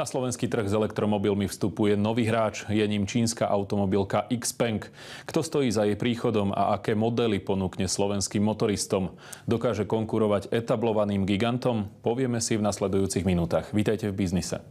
Na slovenský trh s elektromobilmi vstupuje nový hráč. Je ním čínska automobilka XPeng. Kto stojí za jej príchodom a aké modely ponúkne slovenským motoristom? Dokáže konkurovať etablovaným gigantom? Povieme si v nasledujúcich minútach. Vítajte v biznise.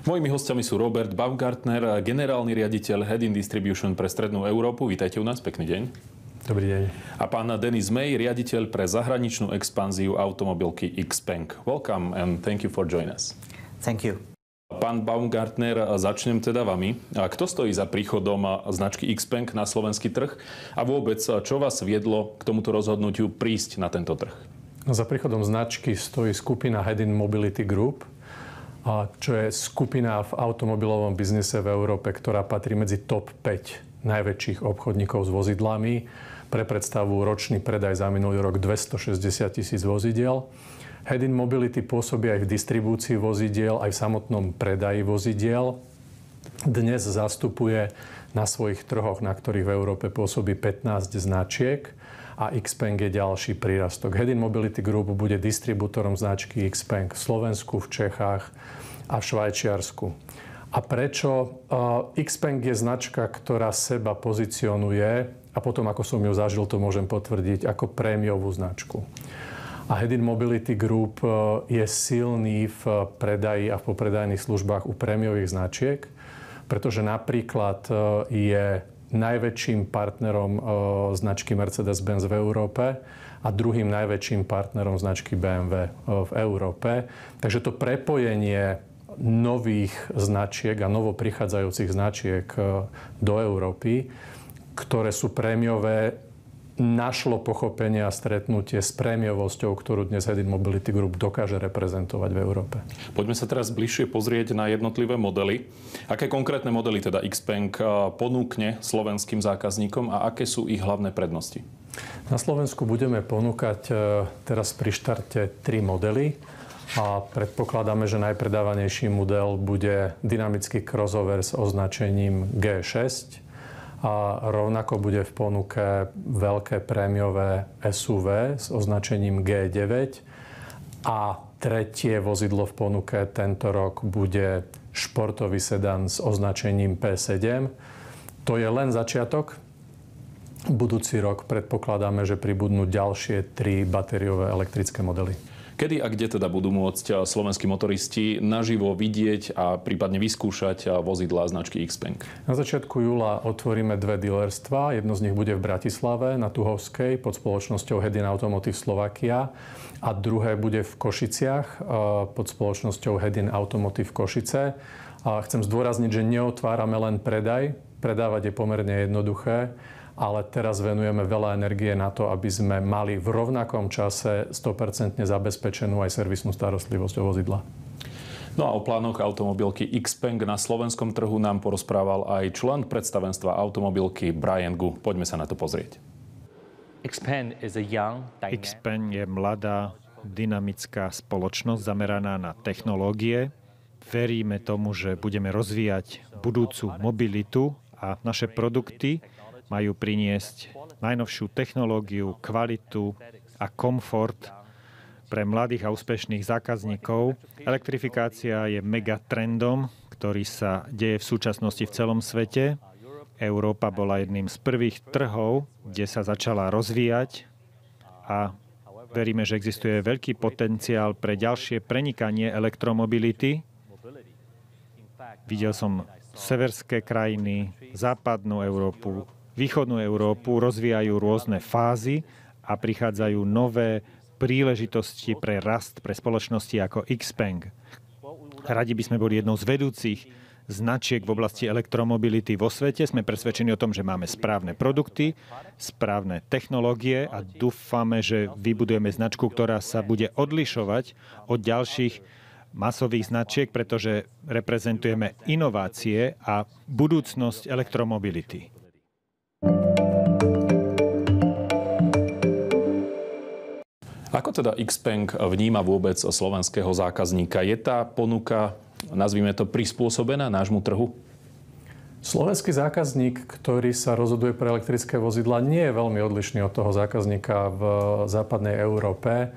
Mojimi hostiami sú Robert Baumgartner, generálny riaditeľ Head in Distribution pre Strednú Európu. Vítajte u nás, pekný deň. Dobrý deň. A pán Denis May, riaditeľ pre zahraničnú expanziu automobilky XPeng. Welcome and thank you for joining us. Thank you. Pán Baumgartner, začnem teda vami. Kto stojí za príchodom značky XPeng na slovenský trh? A vôbec, čo vás viedlo k tomuto rozhodnutiu prísť na tento trh? Za príchodom značky stojí skupina Head in Mobility Group, čo je skupina v automobilovom biznise v Európe, ktorá patrí medzi top 5 najväčších obchodníkov s vozidlami. Pre predstavu ročný predaj za minulý rok 260 000 vozidiel. Head in Mobility pôsobí aj v distribúcii vozidiel, aj v samotnom predaji vozidiel. Dnes zastupuje na svojich trhoch, na ktorých v Európe pôsobí 15 značiek a XPeng je ďalší prírastok. Head in Mobility Group bude distribútorom značky XPeng v Slovensku, v Čechách a v Švajčiarsku. A prečo? XPeng je značka, ktorá seba pozicionuje, a potom, ako som ju zažil, to môžem potvrdiť, ako prémiovú značku. A Head in Mobility Group je silný v predaji a v popredajných službách u prémiových značiek, pretože napríklad je najväčším partnerom značky Mercedes-Benz v Európe a druhým najväčším partnerom značky BMW v Európe. Takže to prepojenie nových značiek a novoprichádzajúcich značiek do Európy, ktoré sú prémiové, našlo pochopenie a stretnutie s prémiovosťou, ktorú dnes Head in Mobility Group dokáže reprezentovať v Európe. Poďme sa teraz bližšie pozrieť na jednotlivé modely. Aké konkrétne modely teda XPeng ponúkne slovenským zákazníkom a aké sú ich hlavné prednosti? Na Slovensku budeme ponúkať teraz pri štarte 3 modely. A predpokladáme, že najpredávanejší model bude dynamický crossover s označením G6. A rovnako bude v ponuke veľké prémiové SUV s označením G9. A tretie vozidlo v ponuke tento rok bude športový sedan s označením P7. To je len začiatok. Budúci rok predpokladáme, že pribudnú ďalšie 3 batériové elektrické modely. Kedy a kde teda budú môcť slovenskí motoristi naživo vidieť a prípadne vyskúšať vozidlá značky XPeng? Na začiatku júla otvoríme 2 dealerstvá. Jedno z nich bude v Bratislave na Tuhovskej pod spoločnosťou Head in Automotive Slovakia a druhé bude v Košiciach pod spoločnosťou Head in Automotive Košice. A chcem zdôrazniť, že neotvárame len predaj. Predávať je pomerne jednoduché, ale teraz venujeme veľa energie na to, aby sme mali v rovnakom čase 100% zabezpečenú aj servisnú starostlivosť o vozidla. No a o plánoch automobilky XPeng na slovenskom trhu nám porozprával aj člen predstavenstva automobilky Brian Gu. Poďme sa na to pozrieť. XPeng je mladá, dynamická spoločnosť zameraná na technológie. Veríme tomu, že budeme rozvíjať budúcu mobilitu a naše produkty majú priniesť najnovšiu technológiu, kvalitu a komfort pre mladých a úspešných zákazníkov. Elektrifikácia je megatrendom, ktorý sa deje v súčasnosti v celom svete. Európa bola jedným z prvých trhov, kde sa začala rozvíjať a veríme, že existuje veľký potenciál pre ďalšie prenikanie elektromobility. Videl som severské krajiny, západnú Európu, východnú Európu rozvíjajú rôzne fázy a prichádzajú nové príležitosti pre rast pre spoločnosti ako XPeng. Radi by sme boli jednou z vedúcich značiek v oblasti elektromobility vo svete. Sme presvedčení o tom, že máme správne produkty, správne technológie a dúfame, že vybudujeme značku, ktorá sa bude odlišovať od ďalších masových značiek, pretože reprezentujeme inovácie a budúcnosť elektromobility. Ako teda XPeng vníma vôbec slovenského zákazníka? Je tá ponuka, nazvime to, prispôsobená nášmu trhu? Slovenský zákazník, ktorý sa rozhoduje pre elektrické vozidlá, nie je veľmi odlišný od toho zákazníka v západnej Európe.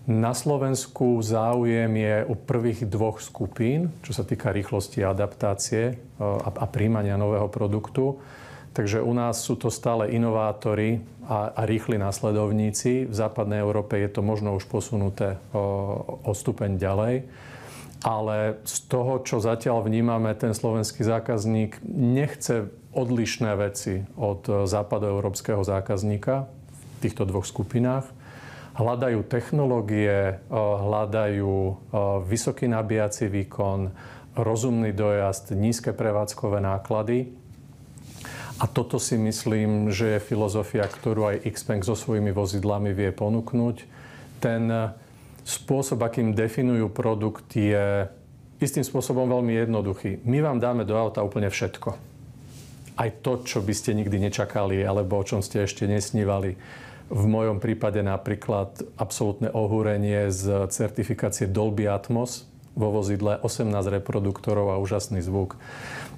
Na Slovensku záujem je u prvých dvoch skupín, čo sa týka rýchlosti adaptácie a príjmania nového produktu. Takže u nás sú to stále inovátori a rýchli následovníci. V západnej Európe je to možno už posunuté o stupeň ďalej. Ale z toho, čo zatiaľ vnímame, ten slovenský zákazník nechce odlišné veci od západoeurópskeho zákazníka v týchto dvoch skupinách. Hľadajú technológie, hľadajú vysoký nabíjací výkon, rozumný dojazd, nízke prevádzkové náklady. A toto si myslím, že je filozofia, ktorú aj Xpeng so svojimi vozidlami vie ponúknuť. Ten spôsob, akým definujú produkt, je istým spôsobom veľmi jednoduchý. My vám dáme do auta úplne všetko. Aj to, čo by ste nikdy nečakali, alebo o čom ste ešte nesnívali. V mojom prípade napríklad absolútne ohúrenie z certifikácie Dolby Atmos vo vozidle, 18 reproduktorov a úžasný zvuk.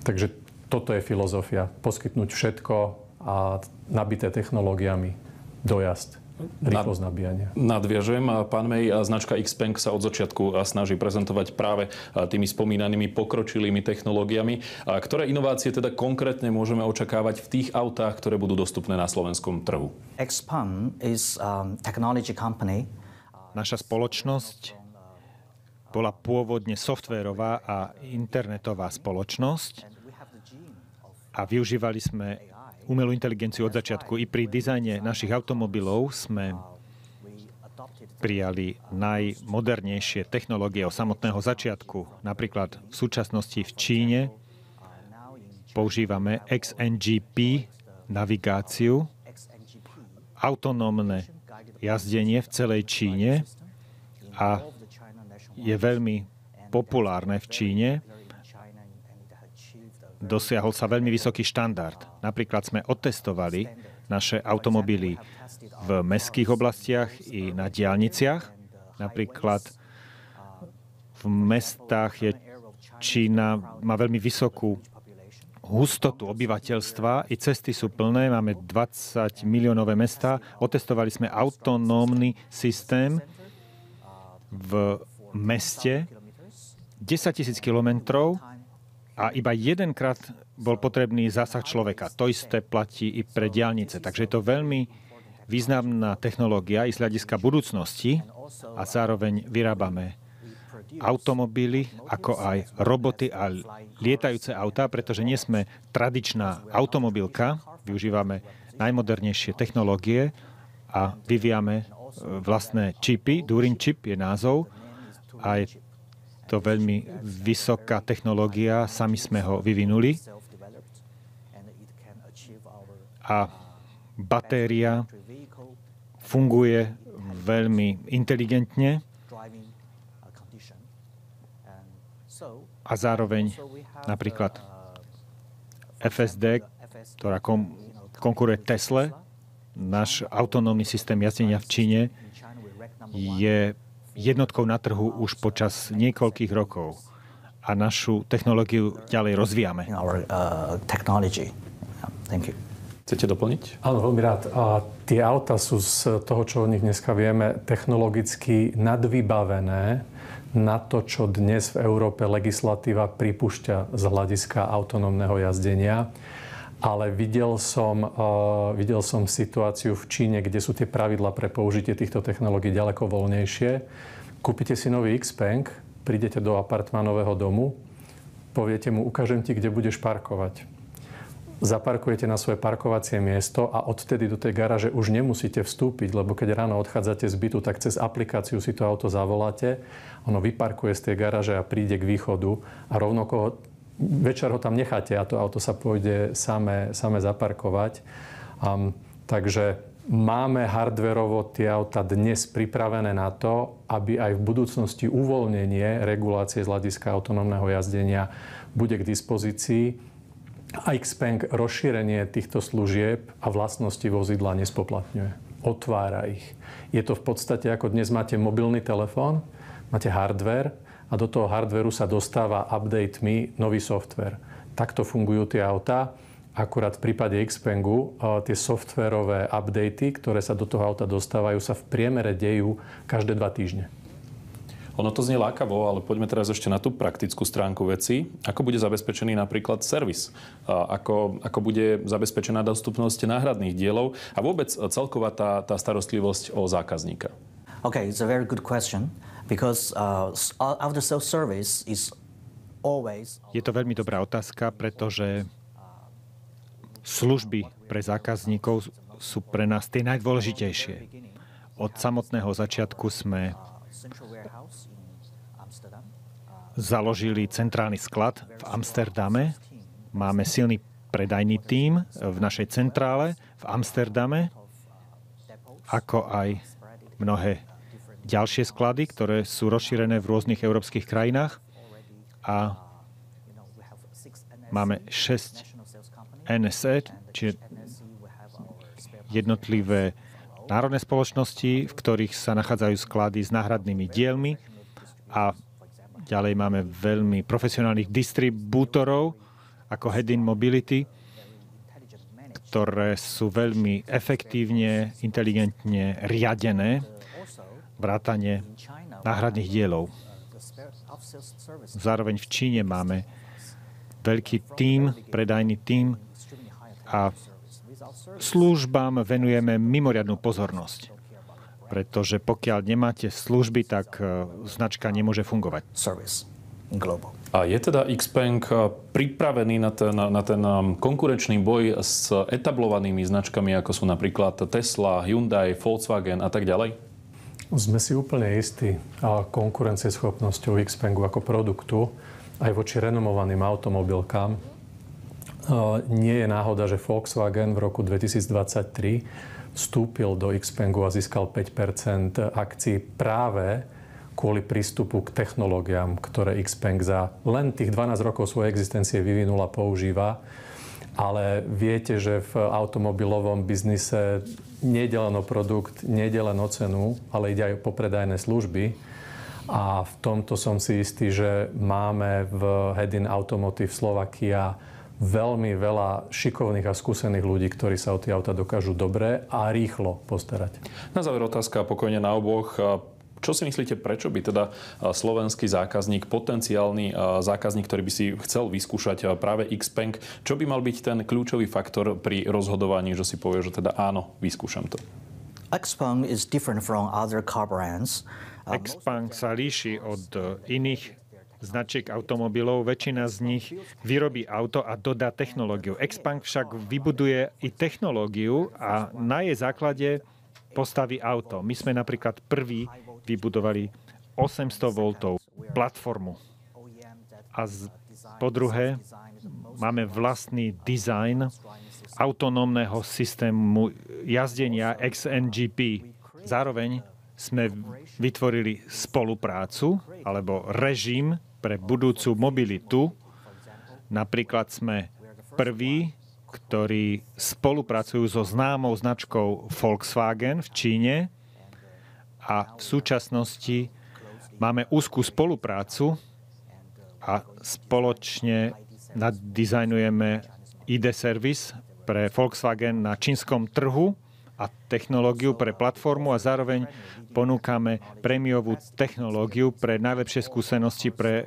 Takže toto je filozofia. Poskytnúť všetko a nabité technológiami dojazd. Rýchlosť nabíjania. Nadviažem. Pán May, značka Xpeng sa od začiatku snaží prezentovať práve tými spomínanými pokročilými technológiami. Ktoré inovácie teda konkrétne môžeme očakávať v tých autách, ktoré budú dostupné na slovenskom trhu? Xpeng is technology company. Naša spoločnosť bola pôvodne softvérová a internetová spoločnosť a využívali sme umelú inteligenciu od začiatku. I pri dizajne našich automobilov sme prijali najmodernejšie technológie od samotného začiatku. Napríklad v súčasnosti v Číne používame XNGP navigáciu, autonómne jazdenie v celej Číne a je veľmi populárne v Číne. Dosiahol sa veľmi vysoký štandard. Napríklad sme otestovali naše automobily v mestských oblastiach i na diaľniciach. Napríklad v mestách je Čína, má veľmi vysokú hustotu obyvateľstva i cesty sú plné. Máme 20 miliónové mestá. Otestovali sme autonómny systém v meste 10 000 kilometrov a iba jedenkrát bol potrebný zásah človeka. To isté platí i pre diaľnice. Takže je to veľmi významná technológia i z hľadiska budúcnosti a zároveň vyrábame automobily, ako aj roboty a lietajúce autá, pretože nie sme tradičná automobilka, využívame najmodernejšie technológie a vyvíjame vlastné čipy. Turing chip je názov a je to veľmi vysoká technológia, sami sme ho vyvinuli. A batéria funguje veľmi inteligentne a zároveň napríklad FSD, ktorá konkuruje Tesle, náš autonómny systém jazdenia v Číne, je jednotkou na trhu už počas niekoľkých rokov a našu technológiu ďalej rozvíjame. Chcete doplniť? Áno, veľmi rád. A tie auta sú z toho, čo o nich dneska vieme, technologicky nadvybavené na to, čo dnes v Európe legislatíva pripúšťa z hľadiska autonómneho jazdenia. Ale videl som situáciu v Číne, kde sú tie pravidlá pre použitie týchto technológií ďaleko voľnejšie. Kúpite si nový Xpeng, prídete do apartmánového domu, poviete mu, ukážem ti, kde budeš parkovať. Zaparkujete na svoje parkovacie miesto a odtedy do tej garáže už nemusíte vstúpiť, lebo keď ráno odchádzate z bytu, tak cez aplikáciu si to auto zavoláte, ono vyparkuje z tej garáže a príde k východu a rovnako večer ho tam necháte a to auto sa pôjde same zaparkovať. Takže máme hardverovo tie auta dnes pripravené na to, aby aj v budúcnosti uvoľnenie regulácie z hľadiska autonómneho jazdenia bude k dispozícii. A Xpeng rozšírenie týchto služieb a vlastností vozidla nespoplatňuje. Otvára ich. Je to v podstate, ako dnes máte mobilný telefón, máte hardware, a do toho hardwareu sa dostáva update-mi nový software. Takto fungujú tie autá a Akurát v prípade Xpengu tie softverové updaty, ktoré sa do toho auta dostávajú, sa v priemere dejú každé 2 týždne. Ono to znie lákavo, ale poďme teraz ešte na tú praktickú stránku veci. Ako bude zabezpečený napríklad servis? Ako bude zabezpečená dostupnosť náhradných dielov a vôbec celková tá starostlivosť o zákazníka? Okay, it's a very good question because after sales service is always... Je to veľmi dobrá otázka, pretože služby pre zákazníkov sú pre nás tie najdôležitejšie. Od samotného začiatku sme založili centrálny sklad v Amsterdame. Máme silný predajný tím v našej centrále v Amsterdame, ako aj mnohé ďalšie sklady, ktoré sú rozšírené v rôznych európskych krajinách. A máme 6 NSE, čiže jednotlivé národné spoločnosti, v ktorých sa nachádzajú sklady s náhradnými dielmi, a ďalej máme veľmi profesionálnych distribútorov ako Hedin Mobility, ktoré sú veľmi efektívne, inteligentne riadené vrátane náhradných dielov. Zároveň v Číne máme veľký tím, predajný tím, a službám venujeme mimoriadnu pozornosť. Pretože pokiaľ nemáte služby, tak značka nemôže fungovať. A je teda Xpeng pripravený na ten konkurenčný boj s etablovanými značkami, ako sú napríklad Tesla, Hyundai, Volkswagen a tak ďalej? Sme si úplne istí konkurencieschopnosťou Xpengu ako produktu aj voči renomovaným automobilkám. Nie je náhoda, že Volkswagen v roku 2023 vstúpil do Xpengu a získal 5% akcií práve kvôli prístupu k technológiám, ktoré Xpeng za len tých 12 rokov svojej existencie vyvinul a používa. Ale viete, že v automobilovom biznise nejde len o produkt, nejde len o cenu, ale ide aj o popredajné služby. A v tomto som si istý, že máme v Hedin Automotive Slovakia veľmi veľa šikovných a skúsených ľudí, ktorí sa o tie auta dokážu dobre a rýchlo postarať. Na záver otázka pokojne na oboch. Čo si myslíte, prečo by teda slovenský zákazník, potenciálny zákazník, ktorý by si chcel vyskúšať práve Xpeng, čo by mal byť ten kľúčový faktor pri rozhodovaní, že si povie, že teda áno, vyskúšam to? Xpeng is different from other car brands. Xpeng sa líši od iných značiek automobilov. Väčšina z nich vyrobí auto a dodá technológiu. Xpeng však vybuduje i technológiu a na jej základe postaví auto. My sme napríklad prví vybudovali 800 V platformu. A po druhé, máme vlastný dizajn autonómneho systému jazdenia XNGP. Zároveň sme vytvorili spoluprácu alebo režim pre budúcu mobilitu. Napríklad sme prví, ktorí spolupracujú so známou značkou Volkswagen v Číne, a v súčasnosti máme úzkú spoluprácu a spoločne nadizajnujeme ID Service pre Volkswagen na čínskom trhu a technológiu pre platformu, a zároveň ponúkame prémiovú technológiu pre najlepšie skúsenosti pre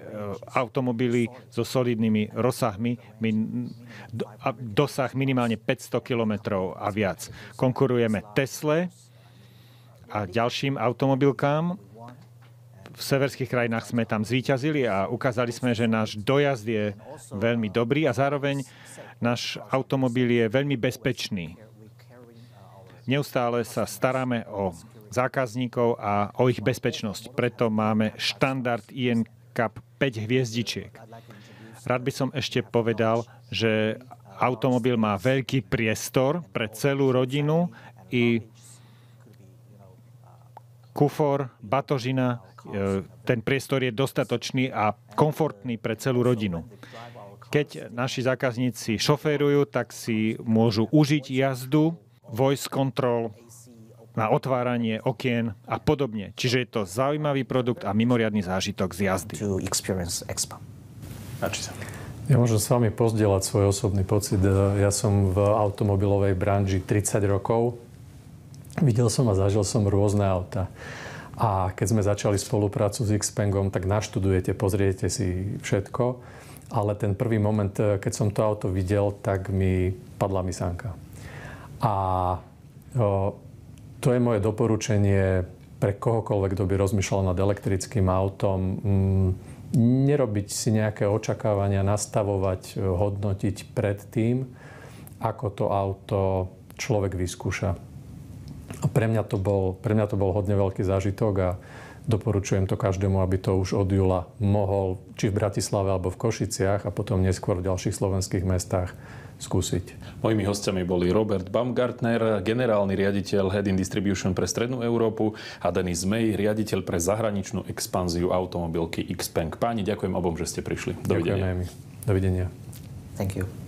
automobily so solidnými rozsahmi, dosah minimálne 500 kilometrov a viac. Konkurujeme Tesle a ďalším automobilkám. V severských krajinách sme tam zvíťazili a ukázali sme, že náš dojazd je veľmi dobrý a zároveň náš automobil je veľmi bezpečný. Neustále sa staráme o zákazníkov a o ich bezpečnosť. Preto máme štandard INCAP 5 hviezdičiek. Rád by som ešte povedal, že automobil má veľký priestor pre celú rodinu, i kufor, batožina, ten priestor je dostatočný a komfortný pre celú rodinu. Keď naši zákazníci šoférujú, tak si môžu užiť jazdu, voice control, na otváranie okien a podobne. Čiže je to zaujímavý produkt a mimoriadny zážitok z jazdy. Ja Ja môžem s vami pozdieľať svoj osobný pocit. Ja som v automobilovej branži 30 rokov. Videl som a zažil som rôzne auta. A keď sme začali spoluprácu s Xpengom, tak naštudujete, pozriete si všetko. Ale ten prvý moment, keď som to auto videl, tak mi padla mysánka. A to je moje doporučenie pre kohokoľvek, kto by rozmýšľal nad elektrickým autom. Nerobiť si nejaké očakávania, nastavovať, hodnotiť pred tým, ako to auto človek vyskúša. A pre mňa to bol hodne veľký zážitok a doporučujem to každému, aby to už od júla mohol, či v Bratislave alebo v Košiciach a potom neskôr v ďalších slovenských mestách skúsiť. Mojimi hostiami boli Robert Baumgartner, generálny riaditeľ Head in Distribution pre Strednú Európu a Denis May, riaditeľ pre zahraničnú expanziu automobilky Xpeng. Páni, ďakujem obom, že ste prišli. Dovidenia. Dovidenia. Thank you.